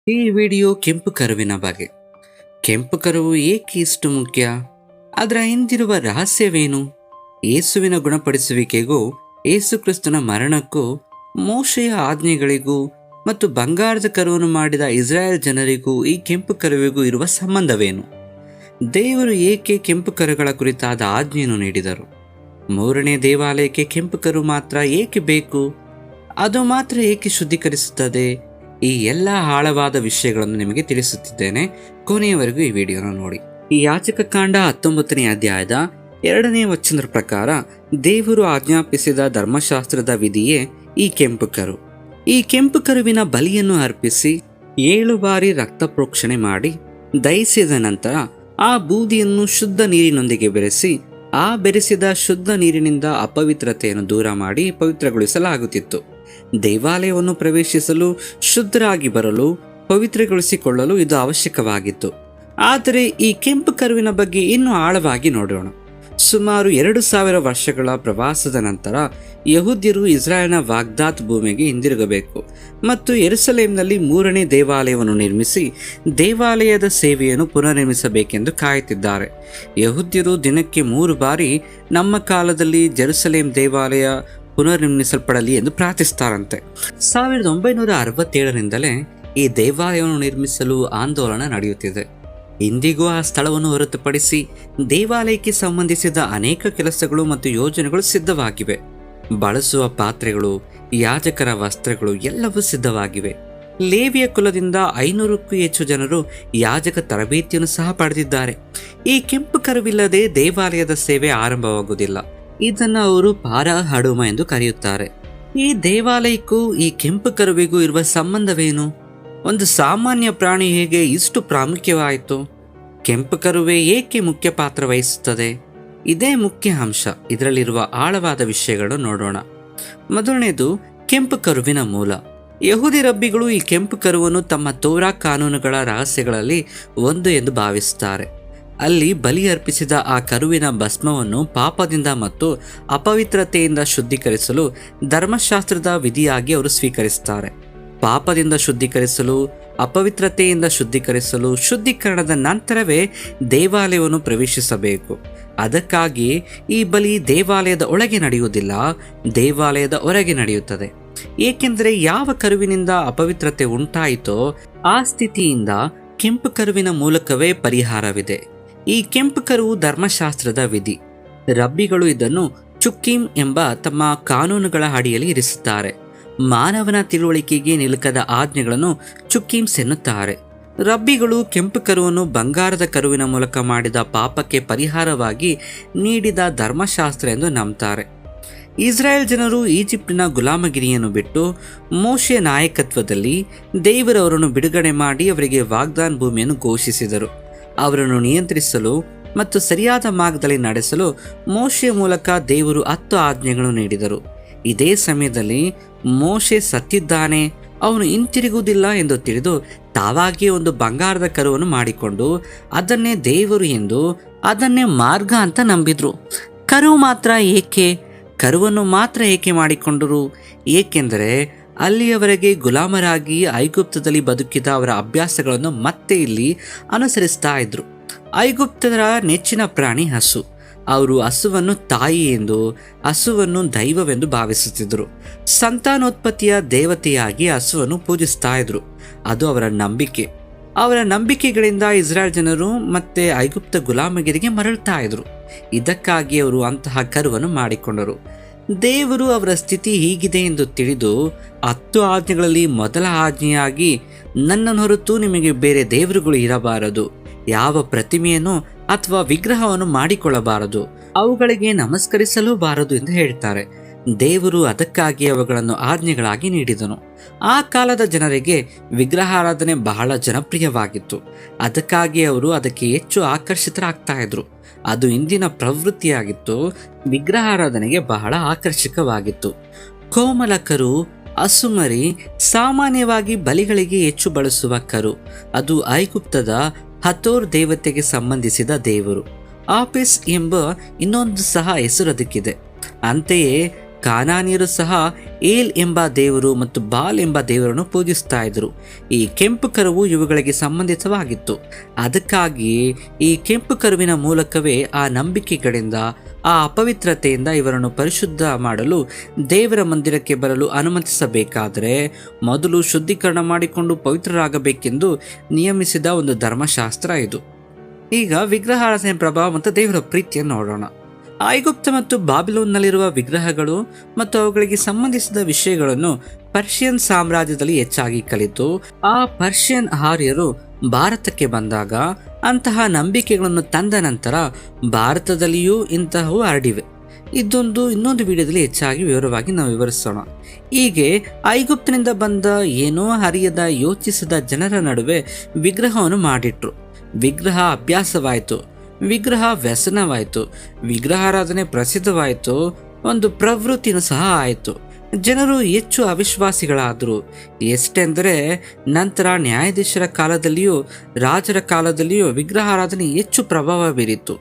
ಈ ವಿಡಿಯೋ ಕೆಂಪು ಕರುವಿನ ಬಗ್ಗೆ. ಕೆಂಪು ಕರುವು ಏಕೆ ಇಷ್ಟು ಮುಖ್ಯ? ಅದರ ಹಿಂದಿರುವ ರಹಸ್ಯವೇನು? ಯೇಸುವಿನ ಗುಣಪಡಿಸುವಿಕೆಗೂ ಯೇಸು ಕ್ರಿಸ್ತನ ಮರಣಕ್ಕೂ, ಮೋಶೆಯ ಆಜ್ಞೆಗಳಿಗೂ ಮತ್ತು ಬಂಗಾರದ ಕರುವನ್ನು ಮಾಡಿದ ಇಸ್ರಾಯೇಲ್ ಜನರಿಗೂ ಈ ಕೆಂಪು ಕರುವಿಗೂ ಇರುವ ಸಂಬಂಧವೇನು? ದೇವರು ಏಕೆ ಕೆಂಪು ಕರುಗಳ ಕುರಿತಾದ ಆಜ್ಞೆಯನ್ನು ನೀಡಿದರು? ಮೂರನೇ ದೇವಾಲಯಕ್ಕೆ ಕೆಂಪು ಕರು ಮಾತ್ರ ಏಕೆ ಬೇಕು? ಅದು ಮಾತ್ರ ಏಕೆ ಶುದ್ಧೀಕರಿಸುತ್ತದೆ? ಈ ಎಲ್ಲ ಆಳವಾದ ವಿಷಯಗಳನ್ನು ನಿಮಗೆ ತಿಳಿಸುತ್ತಿದ್ದೇನೆ. ಕೊನೆಯವರೆಗೂ ಈ ವಿಡಿಯೋನ ನೋಡಿ. ಈ ಯಾಜಕ ಕಾಂಡ 19ನೇ ಅಧ್ಯಾಯದ 2ನೇ ವಚನದ ಪ್ರಕಾರ ದೇವರು ಆಜ್ಞಾಪಿಸಿದ ಧರ್ಮಶಾಸ್ತ್ರದ ವಿಧಿಯೇ ಈ ಕೆಂಪು ಕರು. ಈ ಕೆಂಪು ಕರುವಿನ ಬಲಿಯನ್ನು ಅರ್ಪಿಸಿ 7 ಬಾರಿ ರಕ್ತ ಪ್ರೋಕ್ಷಣೆ ಮಾಡಿ ದಹಿಸಿದ ನಂತರ ಆ ಬೂದಿಯನ್ನು ಶುದ್ಧ ನೀರಿನೊಂದಿಗೆ ಬೆರೆಸಿ ಆ ಬೆರೆಸಿದ ಶುದ್ಧ ನೀರಿನಿಂದ ಅಪವಿತ್ರತೆಯನ್ನು ದೂರ ಮಾಡಿ ಪವಿತ್ರಗೊಳಿಸಲಾಗುತ್ತಿತ್ತು. ದೇವಾಲಯವನ್ನು ಪ್ರವೇಶಿಸಲು, ಶುದ್ಧರಾಗಿ ಬರಲು, ಪವಿತ್ರಗೊಳಿಸಿಕೊಳ್ಳಲು ಇದು ಅವಶ್ಯಕವಾಗಿತ್ತು. ಆದರೆ ಈ ಕೆಂಪು ಕರುವಿನ ಬಗ್ಗೆ ಇನ್ನೂ ಆಳವಾಗಿ ನೋಡೋಣ. ಸುಮಾರು 2000 ವರ್ಷಗಳ ಪ್ರವಾಸದ ನಂತರ ಯಹೂದ್ಯರು ಇಸ್ರಾಯೇಲ್ನ ವಾಗ್ದಾತ್ ಭೂಮಿಗೆ ಹಿಂದಿರುಗಬೇಕು ಮತ್ತು ಯೆರೂಸಲೇಮಿನಲ್ಲಿ 3ನೇ ದೇವಾಲಯವನ್ನು ನಿರ್ಮಿಸಿ ದೇವಾಲಯದ ಸೇವೆಯನ್ನು ಪುನರ್ನಿರ್ಮಿಸಬೇಕೆಂದು ಕಾಯುತ್ತಿದ್ದಾರೆ. ಯಹೂದ್ಯರು ದಿನಕ್ಕೆ 3 ಬಾರಿ ನಮ್ಮ ಕಾಲದಲ್ಲಿ ಜೆರುಸಲೇಮ್ ದೇವಾಲಯ ಪುನರ್ನಿರ್ಮಿಸಲ್ಪಡಲಿ ಎಂದು ಪ್ರಾರ್ಥಿಸ್ತಾರಂತೆ. 1967ರಿಂದಲೇ ಈ ದೇವಾಲಯವನ್ನು ನಿರ್ಮಿಸಲು ಆಂದೋಲನ ನಡೆಯುತ್ತಿದೆ. ಇಂದಿಗೂ ಆ ಸ್ಥಳವನ್ನು ಹೊರತುಪಡಿಸಿ ದೇವಾಲಯಕ್ಕೆ ಸಂಬಂಧಿಸಿದ ಅನೇಕ ಕೆಲಸಗಳು ಮತ್ತು ಯೋಜನೆಗಳು ಸಿದ್ಧವಾಗಿವೆ. ಬಳಸುವ ಪಾತ್ರೆಗಳು, ಯಾಜಕರ ವಸ್ತ್ರಗಳು ಎಲ್ಲವೂ ಸಿದ್ಧವಾಗಿವೆ. ಲೇವಿಯ ಕುಲದಿಂದ 500ಕ್ಕೂ ಹೆಚ್ಚು ಜನರು ಯಾಜಕ ತರಬೇತಿಯನ್ನು ಸಹ ಪಡೆದಿದ್ದಾರೆ. ಈ ಕೆಂಪು ಕರುವಿಲ್ಲದೆ ದೇವಾಲಯದ ಸೇವೆ ಆರಂಭವಾಗುವುದಿಲ್ಲ. ಇದನ್ನು ಅವರು ಪಾರಾ ಹಡುಮ ಎಂದು ಕರೆಯುತ್ತಾರೆ. ಈ ದೇವಾಲಯಕ್ಕೂ ಈ ಕೆಂಪು ಕರುವಿಗೂ ಇರುವ ಸಂಬಂಧವೇನು? ಒಂದು ಸಾಮಾನ್ಯ ಪ್ರಾಣಿ ಹೇಗೆ ಇಷ್ಟು ಪ್ರಾಮುಖ್ಯವಾಯಿತು? ಕೆಂಪು ಕರುವೆ ಏಕೆ ಮುಖ್ಯ ಪಾತ್ರ ವಹಿಸುತ್ತದೆ? ಇದೇ ಮುಖ್ಯ ಅಂಶ. ಇದರಲ್ಲಿರುವ ಆಳವಾದ ವಿಷಯಗಳನ್ನು ನೋಡೋಣ. ಮೊದಲನೇದು, ಕೆಂಪು ಕರುವಿನ ಮೂಲ. ಯಹೂದಿ ರಬ್ಬಿಗಳು ಈ ಕೆಂಪು ಕರುವನ್ನು ತಮ್ಮ ತೋರಾ ಕಾನೂನುಗಳ ರಹಸ್ಯಗಳಲ್ಲಿ ಒಂದು ಎಂದು ಭಾವಿಸುತ್ತಾರೆ. ಅಲ್ಲಿ ಬಲಿ ಅರ್ಪಿಸಿದ ಆ ಕರುವಿನ ಭಸ್ಮವನ್ನು ಪಾಪದಿಂದ ಮತ್ತು ಅಪವಿತ್ರತೆಯಿಂದ ಶುದ್ಧೀಕರಿಸಲು ಧರ್ಮಶಾಸ್ತ್ರದ ವಿಧಿಯಾಗಿ ಅವರು ಸ್ವೀಕರಿಸುತ್ತಾರೆ. ಪಾಪದಿಂದ ಶುದ್ಧೀಕರಿಸಲು, ಅಪವಿತ್ರತೆಯಿಂದ ಶುದ್ಧೀಕರಿಸಲು, ಶುದ್ಧೀಕರಣದ ನಂತರವೇ ದೇವಾಲಯವನ್ನು ಪ್ರವೇಶಿಸಬೇಕು. ಅದಕ್ಕಾಗಿ ಈ ಬಲಿ ದೇವಾಲಯದ ಒಳಗೆ ನಡೆಯುವುದಿಲ್ಲ, ದೇವಾಲಯದ ಹೊರಗೆ ನಡೆಯುತ್ತದೆ. ಏಕೆಂದರೆ ಯಾವ ಕರುವಿನಿಂದ ಅಪವಿತ್ರತೆ ಉಂಟಾಯಿತೋ ಆ ಸ್ಥಿತಿಯಿಂದ ಕೆಂಪು ಕರುವಿನ ಮೂಲಕವೇ ಪರಿಹಾರವಿದೆ. ಈ ಕೆಂಪು ಕರುವು ಧರ್ಮಶಾಸ್ತ್ರದ ವಿಧಿ. ರಬ್ಬಿಗಳು ಇದನ್ನು ಚುಕ್ಕೀಮ್ ಎಂಬ ತಮ್ಮ ಕಾನೂನುಗಳ ಅಡಿಯಲ್ಲಿ ಇರಿಸುತ್ತಾರೆ. ಮಾನವನ ತಿಳುವಳಿಕೆಗೆ ನಿಲುಕದ ಆಜ್ಞೆಗಳನ್ನು ಚುಕ್ಕೀಮ್ಸ್ ಎನ್ನುತ್ತಾರೆ. ರಬ್ಬಿಗಳು ಕೆಂಪು ಕರುವನ್ನು ಬಂಗಾರದ ಕರುವಿನ ಮೂಲಕ ಮಾಡಿದ ಪಾಪಕ್ಕೆ ಪರಿಹಾರವಾಗಿ ನೀಡಿದ ಧರ್ಮಶಾಸ್ತ್ರ ಎಂದು ನಂಬುತ್ತಾರೆ. ಇಸ್ರಾಯೇಲ್ ಜನರು ಈಜಿಪ್ಟಿನ ಗುಲಾಮಗಿರಿಯನ್ನು ಬಿಟ್ಟು ಮೋಶೆಯ ನಾಯಕತ್ವದಲ್ಲಿ ದೇವರವರನ್ನು ಬಿಡುಗಡೆ ಮಾಡಿ ಅವರಿಗೆ ವಾಗ್ದಾನ ಭೂಮಿಯನ್ನು ಘೋಷಿಸಿದರು. ಅವರನ್ನು ನಿಯಂತ್ರಿಸಲು ಮತ್ತು ಸರಿಯಾದ ಮಾರ್ಗದಲ್ಲಿ ನಡೆಸಲು ಮೋಶೆಯ ಮೂಲಕ ದೇವರು 10 ಆಜ್ಞೆಗಳನ್ನು ನೀಡಿದರು. ಇದೇ ಸಮಯದಲ್ಲಿ ಮೋಶೆ ಸತ್ತಿದ್ದಾನೆ, ಅವನು ಹಿಂತಿರುಗುವುದಿಲ್ಲ ಎಂದು ತಿಳಿದು ತಾವಾಗಿಯೇ ಒಂದು ಬಂಗಾರದ ಕರುವನ್ನು ಮಾಡಿಕೊಂಡು ಅದನ್ನೇ ದೇವರು ಎಂದು, ಅದನ್ನೇ ಮಾರ್ಗ ಅಂತ ನಂಬಿದ್ರು. ಕರುವನ್ನು ಮಾತ್ರ ಏಕೆ ಮಾಡಿಕೊಂಡರು? ಏಕೆಂದರೆ ಅಲ್ಲಿಯವರೆಗೆ ಗುಲಾಮರಾಗಿ ಐಗುಪ್ತದಲ್ಲಿ ಬದುಕಿದ ಅವರ ಅಭ್ಯಾಸಗಳನ್ನು ಮತ್ತೆ ಇಲ್ಲಿ ಅನುಸರಿಸ್ತಾ ಇದ್ರು. ಐಗುಪ್ತರ ನೆಚ್ಚಿನ ಪ್ರಾಣಿ ಹಸು. ಅವರು ಹಸುವನ್ನು ತಾಯಿ ಎಂದು, ಹಸುವನ್ನು ದೈವವೆಂದು ಭಾವಿಸುತ್ತಿದ್ದರು. ಸಂತಾನೋತ್ಪತ್ತಿಯ ದೇವತೆಯಾಗಿ ಹಸುವನ್ನು ಪೂಜಿಸ್ತಾ ಇದ್ರು. ಅದು ಅವರ ನಂಬಿಕೆ. ಅವರ ನಂಬಿಕೆಗಳಿಂದ ಇಸ್ರಾಯೇಲ್ ಜನರು ಮತ್ತೆ ಐಗುಪ್ತ ಗುಲಾಮಗಿರಿಗೆ ಮರಳ್ತಾ ಇದ್ರು. ಇದಕ್ಕಾಗಿ ಅವರು ಅಂತಹ ಕರುವನ್ನು ಮಾಡಿಕೊಂಡರು. ದೇವರು ಅವರ ಸ್ಥಿತಿ ಹೀಗಿದೆ ಎಂದು ತಿಳಿದು 10 ಆಜ್ಞೆಗಳಲ್ಲಿ ಮೊದಲ ಆಜ್ಞೆಯಾಗಿ, ನನ್ನನ್ನು ಹೊರತು ನಿಮಗೆ ಬೇರೆ ದೇವರುಗಳು ಇರಬಾರದು, ಯಾವ ಪ್ರತಿಮೆಯನ್ನು ಅಥವಾ ವಿಗ್ರಹವನ್ನು ಮಾಡಿಕೊಳ್ಳಬಾರದು, ಅವುಗಳಿಗೆ ನಮಸ್ಕರಿಸಲೂಬಾರದು ಎಂದು ಹೇಳ್ತಾರೆ. ದೇವರು ಅದಕ್ಕಾಗಿ ಅವುಗಳನ್ನು ಆಜ್ಞೆಗಳಾಗಿ ನೀಡಿದನು. ಆ ಕಾಲದ ಜನರಿಗೆ ವಿಗ್ರಹಾರಾಧನೆ ಬಹಳ ಜನಪ್ರಿಯವಾಗಿತ್ತು. ಅದಕ್ಕಾಗಿ ಅವರು ಅದಕ್ಕೆ ಹೆಚ್ಚು ಆಕರ್ಷಿತರಾಗ್ತಾ ಇದ್ರು. ಅದು ಇಂದಿನ ಪ್ರವೃತ್ತಿಯಾಗಿತ್ತು. ವಿಗ್ರಹಾರಾಧನೆಗೆ ಬಹಳ ಆಕರ್ಷಕವಾಗಿತ್ತು. ಕೋಮಲ ಕರು, ಹಸುಮರಿ ಸಾಮಾನ್ಯವಾಗಿ ಬಲಿಗಳಿಗೆ ಹೆಚ್ಚು ಬಳಸುವ ಕರು. ಅದು ಐಗುಪ್ತದ ಹತೋರ್ ದೇವತೆಗೆ ಸಂಬಂಧಿಸಿದ ದೇವರು. ಆಪಿಸ್ ಎಂಬ ಇನ್ನೊಂದು ಸಹ ಹೆಸರು ಅದಕ್ಕಿದೆ. ಅಂತೆಯೇ ಕಾನಾನಿಯರು ಸಹ ಏಲ್ ಎಂಬ ದೇವರು ಮತ್ತು ಬಾಲ್ ಎಂಬ ದೇವರನ್ನು ಪೂಜಿಸ್ತಾ ಇದ್ರು. ಈ ಕೆಂಪು ಕರುವು ಇವುಗಳಿಗೆ ಸಂಬಂಧಿತವಾಗಿತ್ತು. ಅದಕ್ಕಾಗಿಯೇ ಈ ಕೆಂಪು ಕರುವಿನ ಮೂಲಕವೇ ಆ ನಂಬಿಕೆಗಳಿಂದ, ಆ ಅಪವಿತ್ರತೆಯಿಂದ ಇವರನ್ನು ಪರಿಶುದ್ಧ ಮಾಡಲು ದೇವರ ಮಂದಿರಕ್ಕೆ ಬರಲು ಅನುಮತಿಸಬೇಕಾದರೆ ಮೊದಲು ಶುದ್ಧೀಕರಣ ಮಾಡಿಕೊಂಡು ಪವಿತ್ರರಾಗಬೇಕೆಂದು ನಿಯಮಿಸಿದ ಒಂದು ಧರ್ಮಶಾಸ್ತ್ರ ಇದು. ಈಗ ವಿಗ್ರಹಾರಾಧನೆ ಪ್ರಭಾವ ಮತ್ತು ದೇವರ ಪ್ರೀತಿಯನ್ನು ನೋಡೋಣ. ಐಗುಪ್ತ ಮತ್ತು ಬಾಬಿಲೋನ್ನಲ್ಲಿರುವ ವಿಗ್ರಹಗಳು ಮತ್ತು ಅವುಗಳಿಗೆ ಸಂಬಂಧಿಸಿದ ವಿಷಯಗಳನ್ನು ಪರ್ಷಿಯನ್ ಸಾಮ್ರಾಜ್ಯದಲ್ಲಿ ಹೆಚ್ಚಾಗಿ ಕಲಿತು ಆ ಪರ್ಷಿಯನ್ ಆರ್ಯರು ಭಾರತಕ್ಕೆ ಬಂದಾಗ ಅಂತಹ ನಂಬಿಕೆಗಳನ್ನು ತಂದ ನಂತರ ಭಾರತದಲ್ಲಿಯೂ ಇಂತಹವು ಹರಡಿವೆ. ಇನ್ನೊಂದು ವಿಡಿಯೋದಲ್ಲಿ ಹೆಚ್ಚಾಗಿ ವಿವರವಾಗಿ ನಾವು ವಿವರಿಸೋಣ. ಹೀಗೆ ಐಗುಪ್ತನಿಂದ ಬಂದ ಏನೋ ಅರಿಯದ ಯೋಚಿಸದ ಜನರ ನಡುವೆ ವಿಗ್ರಹವನ್ನು ಮಾಡಿಟ್ರು. ವಿಗ್ರಹ ಅಭ್ಯಾಸವಾಯಿತು, ವಿಗ್ರಹ ವ್ಯಸನವಾಯಿತು, ವಿಗ್ರಹಾರಾಧನೆ ಪ್ರಸಿದ್ಧವಾಯಿತು, ಒಂದು ಪ್ರವೃತ್ತಿನೂ ಸಹ ಆಯಿತು. ಜನರು ಹೆಚ್ಚು ಅವಿಶ್ವಾಸಿಗಳಾದರು. ಎಷ್ಟೆಂದರೆ ನಂತರ ನ್ಯಾಯಾಧೀಶರ ಕಾಲದಲ್ಲಿಯೂ ರಾಜರ ಕಾಲದಲ್ಲಿಯೂ ವಿಗ್ರಹಾರಾಧನೆ ಹೆಚ್ಚು ಪ್ರಭಾವ ಬೀರಿತು.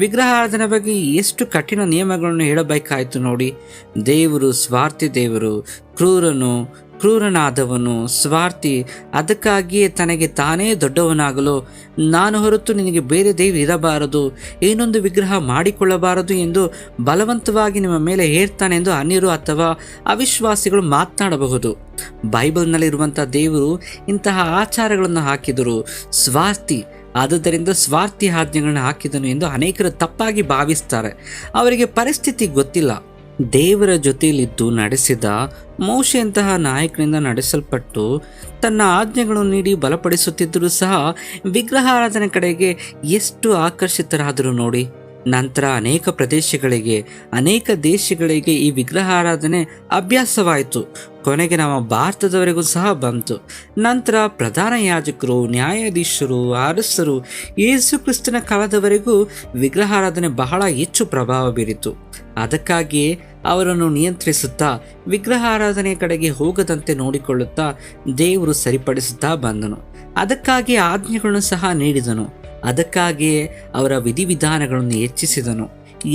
ವಿಗ್ರಹಾರಾಧನೆ ಬಗ್ಗೆ ಎಷ್ಟು ಕಠಿಣ ನಿಯಮಗಳನ್ನು ಹೇಳಬೇಕಾಯಿತು ನೋಡಿ. ದೇವರು ಸ್ವಾರ್ಥಿ ದೇವರು, ಕ್ರೂರನಾದವನು, ಸ್ವಾರ್ಥಿ. ಅದಕ್ಕಾಗಿಯೇ ತನಗೆ ತಾನೇ ದೊಡ್ಡವನಾಗಲು ನಾನು ಹೊರತು ನಿನಗೆ ಬೇರೆ ದೇವರು ಇರಬಾರದು, ಏನೊಂದು ವಿಗ್ರಹ ಮಾಡಿಕೊಳ್ಳಬಾರದು ಎಂದು ಬಲವಂತವಾಗಿ ನಿಮ್ಮ ಮೇಲೆ ಹೇರ್ತಾನೆ ಎಂದು ಅನ್ಯರು ಅಥವಾ ಅವಿಶ್ವಾಸಿಗಳು ಮಾತನಾಡಬಹುದು. ಬೈಬಲ್ನಲ್ಲಿರುವಂಥ ದೇವರು ಇಂತಹ ಆಚಾರಗಳನ್ನು ಹಾಕಿದರು. ಸ್ವಾರ್ಥಿ, ಆದುದರಿಂದ ಸ್ವಾರ್ಥಿ ಆಜ್ಞೆಗಳನ್ನು ಹಾಕಿದನು ಎಂದು ಅನೇಕರು ತಪ್ಪಾಗಿ ಭಾವಿಸ್ತಾರೆ. ಅವರಿಗೆ ಪರಿಸ್ಥಿತಿ ಗೊತ್ತಿಲ್ಲ. ದೇವರ ಜೊತೆಯಲ್ಲಿದ್ದು ನಡೆಸಿದ ಮೋಶೆಯಂತಹ ನಾಯಕನಿಂದ ನಡೆಸಲ್ಪಟ್ಟು ತನ್ನ ಆಜ್ಞೆಗಳನ್ನು ನೀಡಿ ಬಲಪಡಿಸುತ್ತಿದ್ದರೂ ಸಹ ವಿಗ್ರಹಾರಾಧನೆ ಕಡೆಗೆ ಎಷ್ಟು ಆಕರ್ಷಿತರಾದರು ನೋಡಿ. ನಂತರ ಅನೇಕ ದೇಶಗಳಿಗೆ ಈ ವಿಗ್ರಹಾರಾಧನೆ ಅಭ್ಯಾಸವಾಯಿತು. ಕೊನೆಗೆ ನಮ್ಮ ಭಾರತದವರೆಗೂ ಸಹ ಬಂತು. ನಂತರ ಪ್ರಧಾನ ಯಾಜಕರು, ನ್ಯಾಯಾಧೀಶರು, ಅರಸರು, ಯೇಸು ಕ್ರಿಸ್ತನ ಕಾಲದವರೆಗೂ ವಿಗ್ರಹಾರಾಧನೆ ಬಹಳ ಹೆಚ್ಚು ಪ್ರಭಾವ ಬೀರಿತು. ಅದಕ್ಕಾಗಿಯೇ ಅವರನ್ನು ನಿಯಂತ್ರಿಸುತ್ತಾ ವಿಗ್ರಹಾರಾಧನೆ ಕಡೆಗೆ ಹೋಗದಂತೆ ನೋಡಿಕೊಳ್ಳುತ್ತಾ ದೇವರು ಸರಿಪಡಿಸುತ್ತಾ ಬಂದನು. ಅದಕ್ಕಾಗಿ ಆಜ್ಞೆಗಳನ್ನು ಸಹ ನೀಡಿದನು. ಅದಕ್ಕಾಗಿಯೇ ಅವರ ವಿಧಿವಿಧಾನಗಳನ್ನು ಹೆಚ್ಚಿಸಿದನು.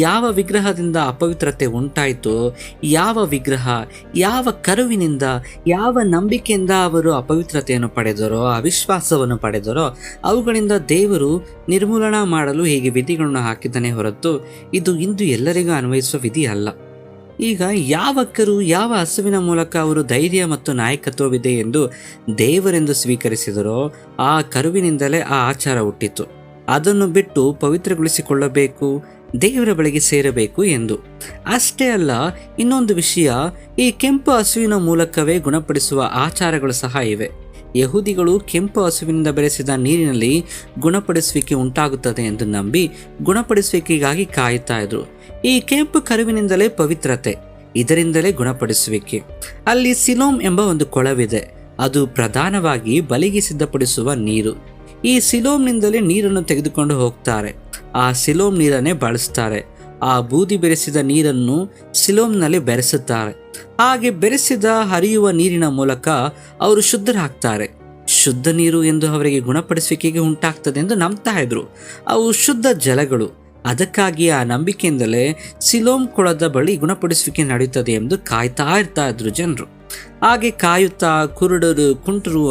ಯಾವ ವಿಗ್ರಹದಿಂದ ಅಪವಿತ್ರತೆ ಉಂಟಾಯಿತೋ, ಯಾವ ವಿಗ್ರಹ, ಯಾವ ಕರುವಿನಿಂದ, ಯಾವ ನಂಬಿಕೆಯಿಂದ ಅವರು ಅಪವಿತ್ರತೆಯನ್ನು ಪಡೆದರೋ, ಅವಿಶ್ವಾಸವನ್ನು ಪಡೆದರೋ ಅವುಗಳಿಂದ ದೇವರು ನಿರ್ಮೂಲನ ಮಾಡಲು ಹೀಗೆ ವಿಧಿಗಳನ್ನು ಹಾಕಿದನೇ ಹೊರತು ಇದು ಇಂದು ಎಲ್ಲರಿಗೂ ಅನ್ವಯಿಸುವ ವಿಧಿ ಅಲ್ಲ. ಈಗ ಯಾವ ಕರು, ಯಾವ ಹಸುವಿನ ಮೂಲಕ ಅವರು ಧೈರ್ಯ ಮತ್ತು ನಾಯಕತ್ವವಿದೆ ಎಂದು ದೇವರೆಂದು ಸ್ವೀಕರಿಸಿದರೋ ಆ ಕರುವಿನಿಂದಲೇ ಆ ಆಚಾರ ಹುಟ್ಟಿತು. ಅದನ್ನು ಬಿಟ್ಟು ಪವಿತ್ರಗೊಳಿಸಿಕೊಳ್ಳಬೇಕು, ದೇವರ ಬಳಿಗೆ ಸೇರಬೇಕು ಎಂದು. ಅಷ್ಟೇ ಅಲ್ಲ, ಇನ್ನೊಂದು ವಿಷಯ, ಈ ಕೆಂಪು ಹಸುವಿನ ಮೂಲಕವೇ ಗುಣಪಡಿಸುವ ಆಚಾರಗಳು ಸಹ ಇವೆ. ಯಹೂದಿಗಳು ಕೆಂಪು ಹಸುವಿನಿಂದ ಬೆರೆಸಿದ ನೀರಿನಲ್ಲಿ ಗುಣಪಡಿಸುವಿಕೆ ಉಂಟಾಗುತ್ತದೆ ಎಂದು ನಂಬಿ ಗುಣಪಡಿಸುವಿಕೆಗಾಗಿ ಕಾಯುತ್ತಾ ಇದ್ರು. ಈ ಕೆಂಪು ಕರುವಿನಿಂದಲೇ ಪವಿತ್ರತೆ, ಇದರಿಂದಲೇ ಗುಣಪಡಿಸುವಿಕೆ. ಅಲ್ಲಿ ಸಿಲೋಮ್ ಎಂಬ ಒಂದು ಕೊಳವಿದೆ. ಅದು ಪ್ರಧಾನವಾಗಿ ಬಲಿಗೆ ಸಿದ್ಧಪಡಿಸುವ ನೀರು. ಈ ಸಿಲೋಮ್ನಿಂದಲೇ ನೀರನ್ನು ತೆಗೆದುಕೊಂಡು ಹೋಗ್ತಾರೆ. ಆ ಸಿಲೋಮ್ ನೀರನ್ನೇ ಬಳಸ್ತಾರೆ. ಆ ಬೂದಿ ಬೆರೆಸಿದ ನೀರನ್ನು ಸಿಲೋಮ್ನಲ್ಲಿ ಬೆರೆಸುತ್ತಾರೆ. ಹಾಗೆ ಬೆರೆಸಿದ ಹರಿಯುವ ನೀರಿನ ಮೂಲಕ ಅವರು ಶುದ್ಧರಾಗ್ತಾರೆ. ಶುದ್ಧ ನೀರು ಎಂದು ಅವರಿಗೆ ಗುಣಪಡಿಸುವಿಕೆಗೆ ಉಂಟಾಗ್ತದೆ ಎಂದು ನಂಬ್ತಾ ಇದ್ರು. ಅವು ಶುದ್ಧ ಜಲಗಳು. ಅದಕ್ಕಾಗಿ ಆ ನಂಬಿಕೆಯಿಂದಲೇ ಸಿಲೋಮ್ ಕೊಳದ ಬಳಿ ಗುಣಪಡಿಸುವಿಕೆ ನಡೆಯುತ್ತದೆ ಎಂದು ಕಾಯ್ತಾ ಇರ್ತಾ ಇದ್ರು ಜನರು. ಹಾಗೆ ಕಾಯುತ್ತಾ ಕುರುಡರು, ಕುಂಟರು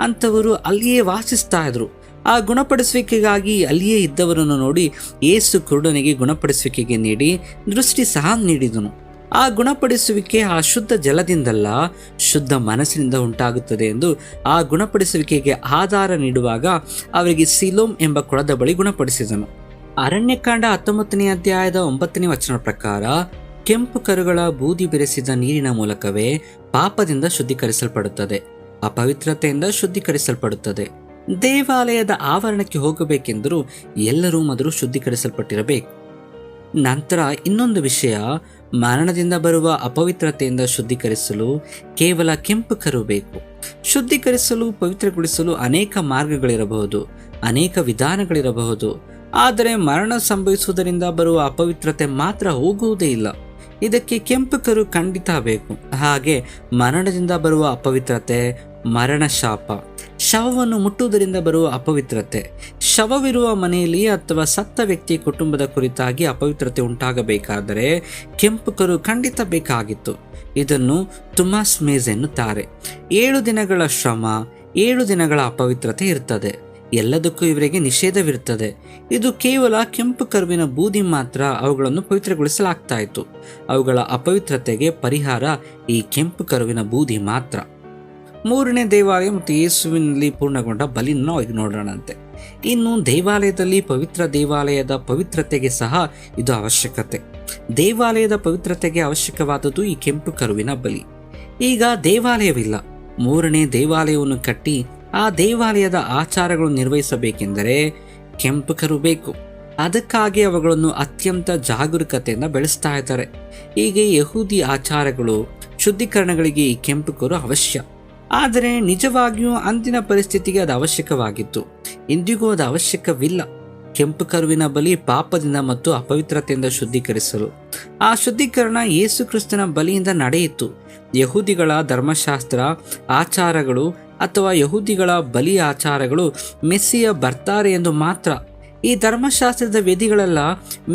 ಅಂಥವರು ಅಲ್ಲಿಯೇ ವಾಸಿಸ್ತಾ ಇದ್ರು. ಆ ಗುಣಪಡಿಸುವಿಕೆಗಾಗಿ ಅಲ್ಲಿಯೇ ಇದ್ದವರನ್ನು ನೋಡಿ ಯೇಸು ಕುರುಡನಿಗೆ ಗುಣಪಡಿಸುವಿಕೆಗೆ ನೀಡಿ ದೃಷ್ಟಿ ಸಹ ನೀಡಿದನು. ಆ ಗುಣಪಡಿಸುವಿಕೆ ಆ ಶುದ್ಧ ಜಲದಿಂದಲ್ಲ, ಶುದ್ಧ ಮನಸ್ಸಿನಿಂದ ಉಂಟಾಗುತ್ತದೆ ಎಂದು ಆ ಗುಣಪಡಿಸುವಿಕೆಗೆ ಆಧಾರ ನೀಡುವಾಗ ಅವರಿಗೆ ಸಿಲೋಮ್ ಎಂಬ ಕೊಳದ ಬಳಿ ಗುಣಪಡಿಸಿದನು. ಅರಣ್ಯಕಾಂಡ 19ನೇ ಅಧ್ಯಾಯದ 9ನೇ ವಚನ ಪ್ರಕಾರ ಕೆಂಪು ಕರುಗಳ ಬೂದಿ ಬೆರೆಸಿದ ನೀರಿನ ಮೂಲಕವೇ ಪಾಪದಿಂದ ಶುದ್ಧೀಕರಿಸಲ್ಪಡುತ್ತದೆ, ಅಪವಿತ್ರತೆಯಿಂದ ಶುದ್ಧೀಕರಿಸಲ್ಪಡುತ್ತದೆ. ದೇವಾಲಯದ ಆವರಣಕ್ಕೆ ಹೋಗಬೇಕೆಂದರೂ ಎಲ್ಲರೂ ಮೊದಲು ಶುದ್ಧೀಕರಿಸಲ್ಪಟ್ಟಿರಬೇಕು. ನಂತರ ಇನ್ನೊಂದು ವಿಷಯ, ಮರಣದಿಂದ ಬರುವ ಅಪವಿತ್ರತೆಯಿಂದ ಶುದ್ಧೀಕರಿಸಲು ಕೇವಲ ಕೆಂಪು ಕರು ಬೇಕು. ಶುದ್ಧೀಕರಿಸಲು, ಪವಿತ್ರಗೊಳಿಸಲು ಅನೇಕ ಮಾರ್ಗಗಳಿರಬಹುದು, ಅನೇಕ ವಿಧಾನಗಳಿರಬಹುದು. ಆದರೆ ಮರಣ ಸಂಭವಿಸುವುದರಿಂದ ಬರುವ ಅಪವಿತ್ರತೆ ಮಾತ್ರ ಹೋಗುವುದೇ ಇಲ್ಲ. ಇದಕ್ಕೆ ಕೆಂಪು ಕರು ಖಂಡಿತ ಬೇಕು. ಹಾಗೆ ಮರಣದಿಂದ ಬರುವ ಅಪವಿತ್ರತೆ, ಮರಣ ಶಾಪ, ಶವವನ್ನು ಮುಟ್ಟುವುದರಿಂದ ಬರುವ ಅಪವಿತ್ರತೆ, ಶವವಿರುವ ಮನೆಯಲ್ಲಿ ಅಥವಾ ಸತ್ತ ವ್ಯಕ್ತಿ ಕುಟುಂಬದ ಕುರಿತಾಗಿ ಅಪವಿತ್ರತೆ ಉಂಟಾಗಬೇಕಾದರೆ ಕೆಂಪು ಕರು ಖಂಡಿತ ಬೇಕಾಗಿತ್ತು. ಇದನ್ನು ತುಮಾಸ್ ಮೇಜ್ ಎನ್ನುತ್ತಾರೆ. 7 ದಿನಗಳ ಶ್ರಮ, 7 ದಿನಗಳ ಅಪವಿತ್ರತೆ ಇರ್ತದೆ. ಎಲ್ಲದಕ್ಕೂ ಇವರಿಗೆ ನಿಷೇಧವಿರುತ್ತದೆ. ಇದು ಕೇವಲ ಕೆಂಪು ಕರುವಿನ ಬೂದಿ ಮಾತ್ರ ಅವುಗಳನ್ನು ಪವಿತ್ರಗೊಳಿಸಲಾಗ್ತಾ ಇತ್ತು. ಅವುಗಳ ಅಪವಿತ್ರತೆಗೆ ಪರಿಹಾರ ಈ ಕೆಂಪು ಕರುವಿನ ಬೂದಿ ಮಾತ್ರ. 3ನೇ ದೇವಾಲಯ ಮತ್ತು ಯೇಸುವಿನಲ್ಲಿ ಪೂರ್ಣಗೊಂಡ ಬಲಿಯನ್ನು ಈಗ ನೋಡೋಣಂತೆ. ಇನ್ನು ದೇವಾಲಯದಲ್ಲಿ ಪವಿತ್ರ ದೇವಾಲಯದ ಪವಿತ್ರತೆಗೆ ಸಹ ಇದು ಅವಶ್ಯಕತೆ. ದೇವಾಲಯದ ಪವಿತ್ರತೆಗೆ ಅವಶ್ಯಕವಾದದ್ದು ಈ ಕೆಂಪು ಕರುವಿನ ಬಲಿ. ಈಗ ದೇವಾಲಯವಿಲ್ಲ. 3ನೇ ದೇವಾಲಯವನ್ನು ಕಟ್ಟಿ ಆ ದೇವಾಲಯದ ಆಚಾರಗಳನ್ನು ನಿರ್ವಹಿಸಬೇಕೆಂದರೆ ಕೆಂಪು ಕರು ಬೇಕು. ಅದಕ್ಕಾಗಿ ಅವುಗಳನ್ನು ಅತ್ಯಂತ ಜಾಗರೂಕತೆಯಿಂದ ಬೆಳೆಸ್ತಾ ಇದ್ದಾರೆ. ಹೀಗೆ ಯಹೂದಿ ಆಚಾರಗಳು, ಶುದ್ಧೀಕರಣಗಳಿಗೆ ಈ ಕೆಂಪು ಕರು ಅವಶ್ಯ. ಆದರೆ ನಿಜವಾಗಿಯೂ ಅಂದಿನ ಪರಿಸ್ಥಿತಿಗೆ ಅದು ಅವಶ್ಯಕವಾಗಿತ್ತು. ಇಂದಿಗೂ ಅದು ಅವಶ್ಯಕವಿಲ್ಲ. ಕೆಂಪು ಕರುವಿನ ಬಲಿ ಪಾಪದಿಂದ ಮತ್ತು ಅಪವಿತ್ರತೆಯಿಂದ ಶುದ್ಧೀಕರಿಸಲು. ಆ ಶುದ್ಧೀಕರಣ ಯೇಸು ಕ್ರಿಸ್ತನ ಬಲಿಯಿಂದ ನಡೆಯಿತು. ಯಹೂದಿಗಳ ಧರ್ಮಶಾಸ್ತ್ರ ಆಚಾರಗಳು ಅಥವಾ ಯಹೂದಿಗಳ ಬಲಿ ಆಚಾರಗಳು ಮೆಸ್ಸಿಯ ಬರ್ತಾರೆ ಎಂದು ಮಾತ್ರ. ಈ ಧರ್ಮಶಾಸ್ತ್ರದ ವಿಧಿಗಳೆಲ್ಲ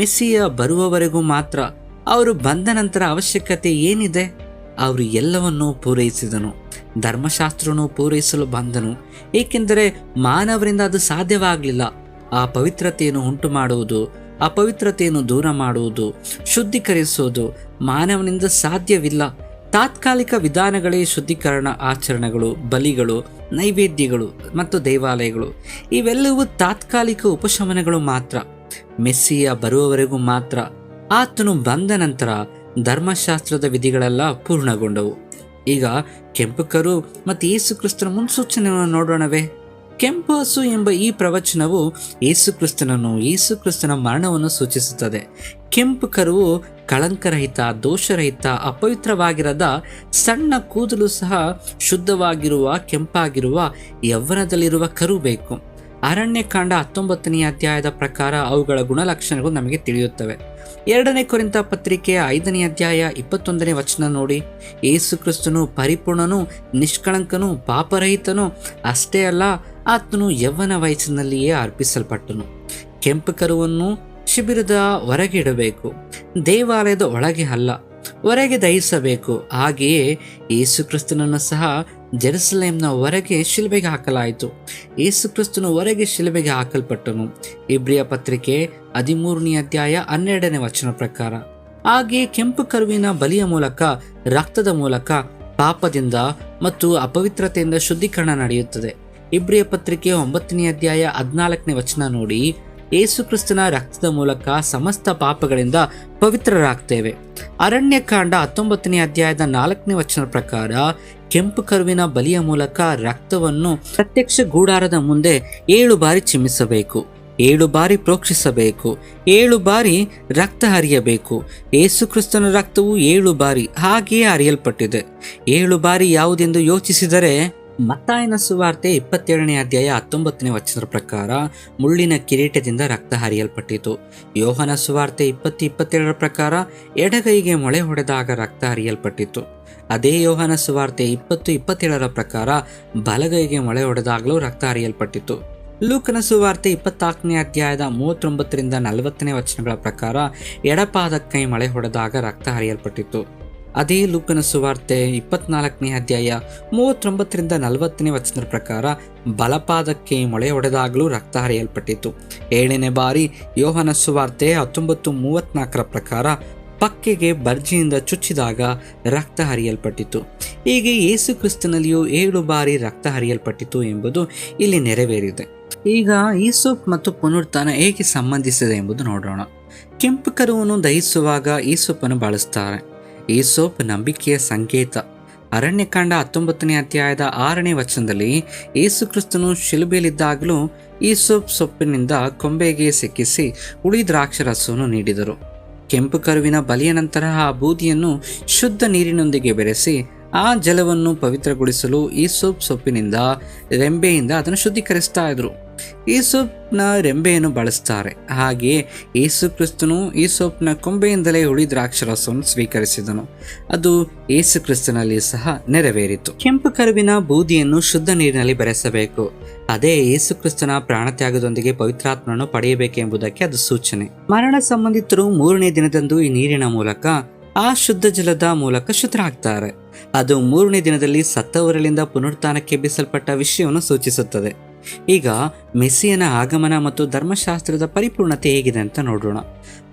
ಮೆಸ್ಸಿಯ ಬರುವವರೆಗೂ ಮಾತ್ರ. ಅವರು ಬಂದ ನಂತರ ಅವಶ್ಯಕತೆ ಏನಿದೆ? ಅವರು ಎಲ್ಲವನ್ನೂ ಪೂರೈಸಿದನು. ಧರ್ಮಶಾಸ್ತ್ರವನ್ನು ಪೂರೈಸಲು ಬಂದನು, ಏಕೆಂದರೆ ಮಾನವರಿಂದ ಅದು ಸಾಧ್ಯವಾಗಲಿಲ್ಲ. ಆ ಪವಿತ್ರತೆಯನ್ನು ಉಂಟು ಮಾಡುವುದು, ಅಪವಿತ್ರತೆಯನ್ನು ದೂರ ಮಾಡುವುದು, ಶುದ್ಧೀಕರಿಸುವುದು ಮಾನವನಿಂದ ಸಾಧ್ಯವಿಲ್ಲ. ತಾತ್ಕಾಲಿಕ ವಿಧಾನಗಳೇ ಶುದ್ಧೀಕರಣ ಆಚರಣೆಗಳು, ಬಲಿಗಳು, ನೈವೇದ್ಯಗಳು ಮತ್ತು ದೇವಾಲಯಗಳು. ಇವೆಲ್ಲವೂ ತಾತ್ಕಾಲಿಕ ಉಪಶಮನಗಳು ಮಾತ್ರ. ಮೆಸ್ಸಿಯ ಬರುವವರೆಗೂ ಮಾತ್ರ. ಆತನು ಬಂದ ನಂತರ ಧರ್ಮಶಾಸ್ತ್ರದ ವಿಧಿಗಳೆಲ್ಲ ಪೂರ್ಣಗೊಂಡವು. ಈಗ ಕೆಂಪು ಕರು ಮತ್ತು ಯೇಸು ಕ್ರಿಸ್ತನ ಮುನ್ಸೂಚನೆಯನ್ನು ನೋಡೋಣವೇ? ಕೆಂಪು ಹಸು ಎಂಬ ಈ ಪ್ರವಚನವು ಯೇಸು ಕ್ರಿಸ್ತನನ್ನು, ಯೇಸು ಕ್ರಿಸ್ತನ ಮರಣವನ್ನು ಸೂಚಿಸುತ್ತದೆ. ಕೆಂಪು ಕರುವು ಕಳಂಕರಹಿತ, ದೋಷರಹಿತ, ಅಪವಿತ್ರವಾಗಿರದ ಸಣ್ಣ ಕೂದಲು ಸಹ ಶುದ್ಧವಾಗಿರುವ, ಕೆಂಪಾಗಿರುವ, ಯೌವನದಲ್ಲಿರುವ ಕರು ಬೇಕು. ಅರಣ್ಯಕಾಂಡ 19ನೇ ಅಧ್ಯಾಯದ ಪ್ರಕಾರ ಅವುಗಳ ಗುಣಲಕ್ಷಣಗಳು ನಮಗೆ ತಿಳಿಯುತ್ತವೆ. 2ನೇ ಕೊರಿಂಥ ಪತ್ರಿಕೆ 5ನೇ ಅಧ್ಯಾಯ 21ನೇ ವಚನ ನೋಡಿ. ಯೇಸು ಕ್ರಿಸ್ತನು ಪರಿಪೂರ್ಣನು, ನಿಷ್ಕಳಂಕನು, ಪಾಪರಹಿತನು. ಅಷ್ಟೇ ಅಲ್ಲ, ಆತನು ಯೌವನ ವಯಸ್ಸಿನಲ್ಲಿಯೇ ಅರ್ಪಿಸಲ್ಪಟ್ಟನು. ಕೆಂಪು ಕರುವನ್ನು ಶಿಬಿರದ ಹೊರಗೆ ಇಡಬೇಕು, ದೇವಾಲಯದ ಒಳಗೆ ಅಲ್ಲ, ಹೊರಗೆ ದಹಿಸಬೇಕು. ಹಾಗೆಯೇ ಯೇಸು ಕ್ರಿಸ್ತನನ್ನು ಸಹ ಜೆರುಸಲೇಮ್ನ ಹೊರಗೆ ಶಿಲುಬೆಗೆ ಹಾಕಲಾಯಿತು. ಯೇಸು ಕ್ರಿಸ್ತನು ಹೊರಗೆ ಶಿಲುಬೆಗೆ ಹಾಕಲ್ಪಟ್ಟನು. ಇಬ್ರಿಯ ಪತ್ರಿಕೆ 13ನೇ ಅಧ್ಯಾಯ 12ನೇ ವಚನ ಪ್ರಕಾರ. ಹಾಗೆಯೇ ಕೆಂಪು ಕರುವಿನ ಬಲಿಯ ಮೂಲಕ, ರಕ್ತದ ಮೂಲಕ ಪಾಪದಿಂದ ಮತ್ತು ಅಪವಿತ್ರತೆಯಿಂದ ಶುದ್ಧೀಕರಣ ನಡೆಯುತ್ತದೆ. ಇಬ್ರಿಯ ಪತ್ರಿಕೆ 9ನೇ ಅಧ್ಯಾಯ 14ನೇ ವಚನ ನೋಡಿ. ಯೇಸು ಕ್ರಿಸ್ತನ ರಕ್ತದ ಮೂಲಕ ಸಮಸ್ತ ಪಾಪಗಳಿಂದ ಪವಿತ್ರರಾಗ್ತೇವೆ. ಅರಣ್ಯಕಾಂಡ 19ನೇ ಅಧ್ಯಾಯದ 4ನೇ ವಚನ ಪ್ರಕಾರ ಕೆಂಪು ಕರುವಿನ ಬಲಿಯ ಮೂಲಕ ರಕ್ತವನ್ನು ಪ್ರತ್ಯಕ್ಷ ಗುಡಾರದ ಮುಂದೆ 7 ಬಾರಿ ಚಿಮ್ಮಿಸಬೇಕು, 7 ಬಾರಿ ಪ್ರೋಕ್ಷಿಸಬೇಕು, 7 ಬಾರಿ ರಕ್ತ ಹರಿಯಬೇಕು. ಯೇಸು ಕ್ರಿಸ್ತನ ರಕ್ತವು 7 ಬಾರಿ ಹಾಗೆಯೇ ಹರಿಯಲ್ಪಟ್ಟಿದೆ. 7 ಬಾರಿ ಯಾವುದೆಂದು ಯೋಚಿಸಿದರೆ, ಮತ್ತಾಯನ ಸುವಾರ್ತೆ 27ನೇ ಅಧ್ಯಾಯ 19ನೇ ವಚನದ ಪ್ರಕಾರ ಮುಳ್ಳಿನ ಕಿರೀಟದಿಂದ ರಕ್ತ ಹರಿಯಲ್ಪಟ್ಟಿತು. ಯೋಹನ ಸುವಾರ್ತೆ 20:27 ಪ್ರಕಾರ ಎಡಗೈಗೆ ಮೊಳೆ ಹೊಡೆದಾಗ ರಕ್ತ ಹರಿಯಲ್ಪಟ್ಟಿತು. ಅದೇ ಯೋಹನ ಸುವಾರ್ತೆ 20:27 ಪ್ರಕಾರ ಬಲಗೈಗೆ ಮೊಳೆ ಹೊಡೆದಾಗಲೂ ರಕ್ತ ಹರಿಯಲ್ಪಟ್ಟಿತು. ಲೂಕನ ಸುವಾರ್ತೆ 24ನೇ ಅಧ್ಯಾಯದ 39ರಿಂದ 40ನೇ ವಚನಗಳ ಪ್ರಕಾರ ಎಡಪಾದಕ್ಕೈ ಮೊಳೆ ಹೊಡೆದಾಗ ರಕ್ತ ಹರಿಯಲ್ಪಟ್ಟಿತು. ಅದೇ ಲೂಕನ ಸುವಾರ್ತೆ 24ನೇ ಅಧ್ಯಾಯ 39ರಿಂದ 40ನೇ ವಚನದ ಪ್ರಕಾರ ಬಲಪಾದಕ್ಕೆ ಮೊಳೆ ಹೊಡೆದಾಗಲೂ ರಕ್ತ ಹರಿಯಲ್ಪಟ್ಟಿತು. 7ನೇ ಬಾರಿ ಯೋಹನ ಸುವಾರ್ತೆ 19:34 ಪ್ರಕಾರ ಪಕ್ಕೆಗೆ ಬರ್ಜಿಯಿಂದ ಚುಚ್ಚಿದಾಗ ರಕ್ತ ಹರಿಯಲ್ಪಟ್ಟಿತು. ಹೀಗೆ ಯೇಸು ಕ್ರಿಸ್ತನಲ್ಲಿಯೂ 7 ಬಾರಿ ರಕ್ತ ಹರಿಯಲ್ಪಟ್ಟಿತು ಎಂಬುದು ಇಲ್ಲಿ ನೆರವೇರಿದೆ. ಈಗ ಈಸೋಪ್ ಮತ್ತು ಪುನರುತ್ಥಾನ ಹೇಗೆ ಸಂಬಂಧಿಸಿದೆ ಎಂಬುದು ನೋಡೋಣ. ಕೆಂಪು ಕರುವನ್ನು ದಹಿಸುವಾಗ ಈಸೋಪನ್ನು ಬಳಸ್ತಾರೆ. ಈಸೋಪ್ ನಂಬಿಕೆಯ ಸಂಕೇತ. ಅರಣ್ಯಕಾಂಡ 19ನೇ ಅಧ್ಯಾಯದ 6ನೇ ವಚನದಲ್ಲಿ ಯೇಸು ಕ್ರಿಸ್ತನು ಶಿಲುಬೆಯಲ್ಲಿದ್ದಾಗಲೂ ಈಸೋಪ್ ಸೊಪ್ಪಿನಿಂದ ಕೊಂಬೆಗೆ ಸಿಕ್ಕಿಸಿ ಹುಳಿ ದ್ರಾಕ್ಷರಸವನ್ನು ನೀಡಿದರು. ಕೆಂಪು ಕರುವಿನ ಬಲಿಯ ನಂತರ ಆ ಬೂದಿಯನ್ನು ಶುದ್ಧ ನೀರಿನೊಂದಿಗೆ ಬೆರೆಸಿ ಆ ಜಲವನ್ನು ಪವಿತ್ರಗೊಳಿಸಲು ಈಸೋಪ್ ಸೊಪ್ಪಿನಿಂದ, ರೆಂಬೆಯಿಂದ ಅದನ್ನು ಶುದ್ಧೀಕರಿಸ್ತಾ ಇದ್ರು. ಈಸೋಪ್ನ ರೆಂಬೆಯನ್ನು ಬಳಸ್ತಾರೆ. ಹಾಗೆಯೇ ಯೇಸು ಕ್ರಿಸ್ತನು ಈಸೋಪ್ನ ಕೊಂಬೆಯಿಂದಲೇ ಹುಳಿ ದ್ರಾಕ್ಷರಸವನ್ನು ಸ್ವೀಕರಿಸಿದನು. ಅದು ಯೇಸು ಕ್ರಿಸ್ತನಲ್ಲಿ ಸಹ ನೆರವೇರಿತು. ಕೆಂಪು ಕರುವಿನ ಬೂದಿಯನ್ನು ಶುದ್ಧ ನೀರಿನಲ್ಲಿ ಬೆರೆಸಬೇಕು. ಅದೇ ಯೇಸು ಕ್ರಿಸ್ತನ ಪ್ರಾಣತ್ಯಾಗದೊಂದಿಗೆ ಪವಿತ್ರಾತ್ಮನನ್ನು ಪಡೆಯಬೇಕೆಂಬುದಕ್ಕೆ ಅದು ಸೂಚನೆ. ಮರಣ ಸಂಬಂಧಿತರು 3ನೇ ದಿನದಂದು ಈ ನೀರಿನ ಮೂಲಕ ಆ ಶುದ್ಧ ಜಲದ ಮೂಲಕ ಶುದ್ಧರಾಗ್ತಾರೆ. ಅದು 3ನೇ ದಿನದಲ್ಲಿ ಸತ್ತವರಲ್ಲಿಂದ ಪುನರುತ್ಥಾನಕ್ಕೆ ಎಬ್ಬಿಸಲ್ಪಟ್ಟ ವಿಷಯವನ್ನು ಸೂಚಿಸುತ್ತದೆ. ಈಗ ಮೆಸ್ಸಿಯನ ಆಗಮನ ಮತ್ತು ಧರ್ಮಶಾಸ್ತ್ರದ ಪರಿಪೂರ್ಣತೆ ಹೇಗಿದೆ ಅಂತ ನೋಡೋಣ.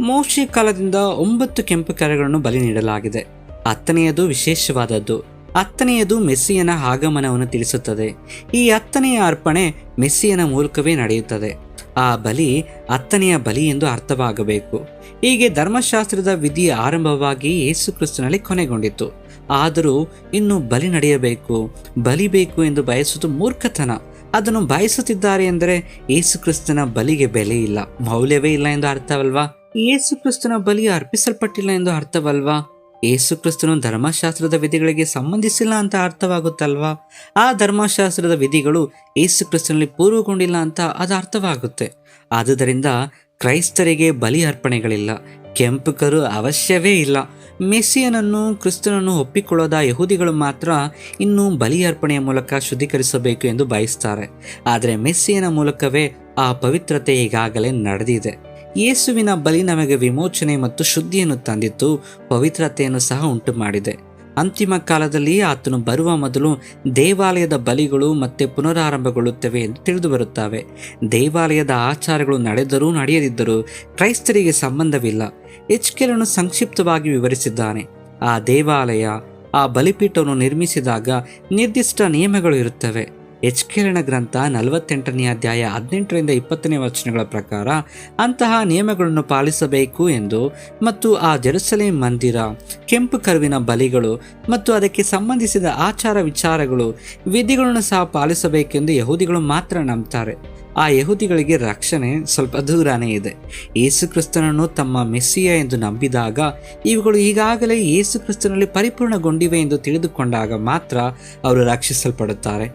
ಮೋಶೆ ಕಾಲದಿಂದ 9 ಕೆಂಪು ಕರಗಳನ್ನು ಬಲಿ ನೀಡಲಾಗಿದೆ. 10ನೇಯದು ವಿಶೇಷವಾದದ್ದು. 10ನೇಯದು ಮೆಸ್ಸಿಯನ ಆಗಮನವನ್ನು ತಿಳಿಸುತ್ತದೆ. ಈ 10ನೆಯ ಅರ್ಪಣೆ ಮೆಸ್ಸಿಯನ ಮೂಲಕವೇ ನಡೆಯುತ್ತದೆ. ಆ ಬಲಿ 10ನೆಯ ಬಲಿ ಎಂದು ಅರ್ಥವಾಗಬೇಕು. ಹೀಗೆ ಧರ್ಮಶಾಸ್ತ್ರದ ವಿಧಿ ಆರಂಭವಾಗಿ ಯೇಸು ಕ್ರಿಸ್ತನಲ್ಲಿ ಕೊನೆಗೊಂಡಿತು. ಆದರೂ ಇನ್ನು ಬಲಿ ನಡೆಯಬೇಕು, ಬಲಿಬೇಕು ಎಂದು ಬಯಸುವುದು ಮೂರ್ಖತನ. ಅದನ್ನು ಬಯಸುತ್ತಿದ್ದಾರೆ ಎಂದರೆ ಯೇಸು ಕ್ರಿಸ್ತನ ಬಲಿಗೆ ಬೆಲೆ ಇಲ್ಲ, ಮೌಲ್ಯವೇ ಇಲ್ಲ ಎಂದು ಅರ್ಥವಲ್ವಾ? ಯೇಸು ಕ್ರಿಸ್ತನ ಬಲಿ ಅರ್ಪಿಸಲ್ಪಟ್ಟಿಲ್ಲ ಎಂದು ಅರ್ಥವಲ್ವಾ? ಯೇಸು ಕ್ರಿಸ್ತನು ಧರ್ಮಶಾಸ್ತ್ರದ ವಿಧಿಗಳಿಗೆ ಸಂಬಂಧಿಸಿಲ್ಲ ಅಂತ ಅರ್ಥವಾಗುತ್ತಲ್ವಾ? ಆ ಧರ್ಮಶಾಸ್ತ್ರದ ವಿಧಿಗಳು ಯೇಸು ಕ್ರಿಸ್ತನಲ್ಲಿ ಪೂರ್ವಗೊಂಡಿಲ್ಲ ಅಂತ ಅದು ಅರ್ಥವಾಗುತ್ತೆ. ಆದುದರಿಂದ ಕ್ರೈಸ್ತರಿಗೆ ಬಲಿ ಅರ್ಪಣೆಗಳಿಲ್ಲ, ಕೆಂಪು ಕರು ಅವಶ್ಯವೇ ಇಲ್ಲ. ಮೆಸ್ಸಿಯನನ್ನು ಕ್ರಿಸ್ತನನ್ನು ಒಪ್ಪಿಕೊಳ್ಳೋದ ಯಹೂದಿಗಳು ಮಾತ್ರ ಇನ್ನೂ ಬಲಿ ಅರ್ಪಣೆಯ ಮೂಲಕ ಶುದ್ಧೀಕರಿಸಬೇಕು ಎಂದು ಬಯಸ್ತಾರೆ. ಆದರೆ ಮೆಸ್ಸಿಯನ ಮೂಲಕವೇ ಆ ಪವಿತ್ರತೆ ಈಗಾಗಲೇ ನಡೆದಿದೆ. ಯೇಸುವಿನ ಬಲಿ ನಮಗೆ ವಿಮೋಚನೆ ಮತ್ತು ಶುದ್ಧಿಯನ್ನು ತಂದಿತ್ತು, ಪವಿತ್ರತೆಯನ್ನು ಸಹ ಉಂಟು ಮಾಡಿದೆ. ಅಂತಿಮ ಕಾಲದಲ್ಲಿ ಆತನು ಬರುವ ಮೊದಲು ದೇವಾಲಯದ ಬಲಿಗಳು ಮತ್ತೆ ಪುನರಾರಂಭಗೊಳ್ಳುತ್ತವೆ ಎಂದು ತಿಳಿದು ಬರುತ್ತವೆ. ದೇವಾಲಯದ ಆಚಾರಗಳು ನಡೆದರೂ ನಡೆಯದಿದ್ದರೂ ಕ್ರೈಸ್ತರಿಗೆ ಸಂಬಂಧವಿಲ್ಲ. ಎಚ್ಕೆಲನು ಸಂಕ್ಷಿಪ್ತವಾಗಿ ವಿವರಿಸಿದ್ದಾನೆ. ಆ ದೇವಾಲಯ, ಆ ಬಲಿಪೀಠವನ್ನು ನಿರ್ಮಿಸಿದಾಗ ನಿರ್ದಿಷ್ಟ ನಿಯಮಗಳು ಇರುತ್ತವೆ. ಎಚ್ಕೆಲನ ಗ್ರಂಥ 48ನೇ ಅಧ್ಯಾಯ 18ರಿಂದ 20ನೇ ವಚನಗಳ ಪ್ರಕಾರ ಅಂತಹ ನಿಯಮಗಳನ್ನು ಪಾಲಿಸಬೇಕು ಎಂದು ಮತ್ತು ಆ ಜೆರುಸಲೇಮ್ ಮಂದಿರ, ಕೆಂಪು ಕರುವಿನ ಬಲಿಗಳು ಮತ್ತು ಅದಕ್ಕೆ ಸಂಬಂಧಿಸಿದ ಆಚಾರ ವಿಚಾರಗಳು, ವಿಧಿಗಳನ್ನು ಸಹ ಪಾಲಿಸಬೇಕೆಂದು ಯಹೂದಿಗಳು ಮಾತ್ರ ನಂಬ್ತಾರೆ. ಆ ಯಹೂದಿಗಳಿಗೆ ರಕ್ಷಣೆ ಸ್ವಲ್ಪ ದೂರನೇ ಇದೆ. ಯೇಸು ಕ್ರಿಸ್ತನನ್ನು ತಮ್ಮ ಮೆಸ್ಸಿಯ ಎಂದು ನಂಬಿದಾಗ, ಇವುಗಳು ಈಗಾಗಲೇ ಯೇಸು ಕ್ರಿಸ್ತನಲ್ಲಿ ಪರಿಪೂರ್ಣಗೊಂಡಿವೆ ಎಂದು ತಿಳಿದುಕೊಂಡಾಗ ಮಾತ್ರ ಅವರು ರಕ್ಷಿಸಲ್ಪಡುತ್ತಾರೆ.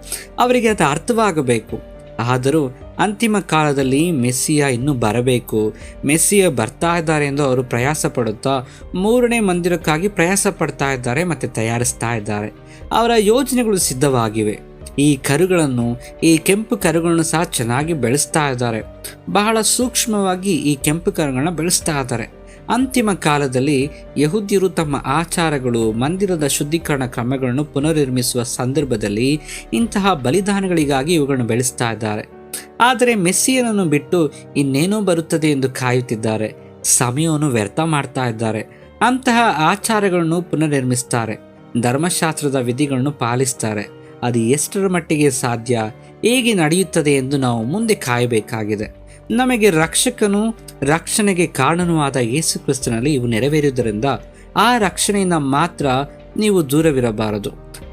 ಅವರಿಗೆ ಅದು ಅರ್ಥವಾಗಬೇಕು. ಆದರೂ ಅಂತಿಮ ಕಾಲದಲ್ಲಿ ಮೆಸ್ಸಿಯ ಇನ್ನೂ ಬರಬೇಕು, ಮೆಸ್ಸಿಯ ಬರ್ತಾ ಇದ್ದಾರೆ ಎಂದು ಅವರು ಪ್ರಯಾಸ ಪಡುತ್ತಾ 3ನೇ ಮಂದಿರಕ್ಕಾಗಿ ಪ್ರಯಾಸ ಪಡ್ತಾ ಇದ್ದಾರೆ ಮತ್ತು ತಯಾರಿಸ್ತಾ ಇದ್ದಾರೆ. ಅವರ ಯೋಜನೆಗಳು ಸಿದ್ಧವಾಗಿವೆ. ಈ ಕರುಗಳನ್ನು, ಈ ಕೆಂಪು ಕರುಗಳನ್ನು ಸಹ ಚೆನ್ನಾಗಿ ಬೆಳೆಸ್ತಾ ಇದ್ದಾರೆ. ಬಹಳ ಸೂಕ್ಷ್ಮವಾಗಿ ಈ ಕೆಂಪು ಕರುಗಳನ್ನ ಬೆಳೆಸ್ತಾ ಇದ್ದಾರೆ. ಅಂತಿಮ ಕಾಲದಲ್ಲಿ ಯಹೂದ್ಯರು ತಮ್ಮ ಆಚಾರಗಳು, ಮಂದಿರದ ಶುದ್ಧೀಕರಣ ಕ್ರಮಗಳನ್ನು ಪುನರ್ನಿರ್ಮಿಸುವ ಸಂದರ್ಭದಲ್ಲಿ ಇಂತಹ ಬಲಿದಾನಗಳಿಗಾಗಿ ಇವುಗಳನ್ನು ಬೆಳೆಸ್ತಾ ಇದ್ದಾರೆ. ಆದರೆ ಮೆಸ್ಸಿಯನನ್ನು ಬಿಟ್ಟು ಇನ್ನೇನೋ ಬರುತ್ತದೆ ಎಂದು ಕಾಯುತ್ತಿದ್ದಾರೆ. ಸಮಯವನ್ನು ವ್ಯರ್ಥ ಮಾಡ್ತಾ ಇದ್ದಾರೆ. ಅಂತಹ ಆಚಾರಗಳನ್ನು ಪುನರ್ನಿರ್ಮಿಸ್ತಾರೆ, ಧರ್ಮಶಾಸ್ತ್ರದ ವಿಧಿಗಳನ್ನು ಪಾಲಿಸ್ತಾರೆ. ಅದು ಎಷ್ಟರ ಮಟ್ಟಿಗೆ ಸಾಧ್ಯ, ಹೇಗೆ ನಡೆಯುತ್ತದೆ ಎಂದು ನಾವು ಮುಂದೆ ಕಾಯಬೇಕಾಗಿದೆ. ನಮಗೆ ರಕ್ಷಕನು, ರಕ್ಷಣೆಗೆ ಕಾರಣನೂ ಆದ ಯೇಸು ಕ್ರಿಸ್ತನಲ್ಲಿ ಇವು ನೆರವೇರುವುದರಿಂದ ಆ ರಕ್ಷಣೆಯಿಂದ ಮಾತ್ರ ನೀವು ದೂರವಿರಬಾರದು.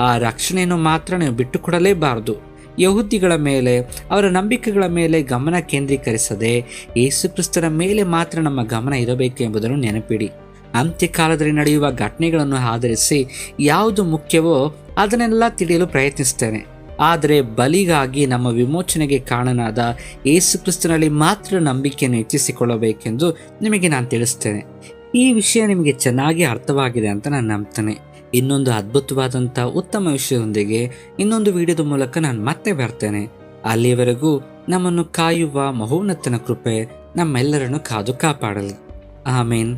ಆ ರಕ್ಷಣೆಯನ್ನು ಮಾತ್ರ ನೀವು ಬಿಟ್ಟುಕೊಡಲೇಬಾರದು. ಯಹೂದಿಗಳ ಮೇಲೆ, ಅವರ ನಂಬಿಕೆಗಳ ಮೇಲೆ ಗಮನ ಕೇಂದ್ರೀಕರಿಸದೆ ಯೇಸು ಕ್ರಿಸ್ತನ ಮೇಲೆ ಮಾತ್ರ ನಮ್ಮ ಗಮನ ಇರಬೇಕು ಎಂಬುದನ್ನು ನೆನಪಿಡಿ. ಅಂತ್ಯಕಾಲದಲ್ಲಿ ನಡೆಯುವ ಘಟನೆಗಳನ್ನು ಆಧರಿಸಿ ಯಾವುದು ಮುಖ್ಯವೋ ಅದನ್ನೆಲ್ಲ ತಿಳಿಯಲು ಪ್ರಯತ್ನಿಸ್ತೇನೆ. ಆದರೆ ಬಲಿಗಾಗಿ ನಮ್ಮ ವಿಮೋಚನೆಗೆ ಕಾರಣನಾದ ಯೇಸು ಕ್ರಿಸ್ತನಲ್ಲಿ ಮಾತ್ರ ನಂಬಿಕೆಯನ್ನು ಹೆಚ್ಚಿಸಿಕೊಳ್ಳಬೇಕೆಂದು ನಿಮಗೆ ನಾನು ತಿಳಿಸ್ತೇನೆ. ಈ ವಿಷಯ ನಿಮಗೆ ಚೆನ್ನಾಗಿ ಅರ್ಥವಾಗಿದೆ ಅಂತ ನಾನು ನಂಬ್ತೇನೆ. ಇನ್ನೊಂದು ಅದ್ಭುತವಾದಂಥ ಉತ್ತಮ ವಿಷಯದೊಂದಿಗೆ ಇನ್ನೊಂದು ವಿಡಿಯೋದ ಮೂಲಕ ನಾನು ಮತ್ತೆ ಬರ್ತೇನೆ. ಅಲ್ಲಿಯವರೆಗೂ ನಮ್ಮನ್ನು ಕಾಯುವ ಮಹೋನ್ನತನ ಕೃಪೆ ನಮ್ಮೆಲ್ಲರನ್ನು ಕಾದು ಕಾಪಾಡಲಿ. ಆಮೇನ್.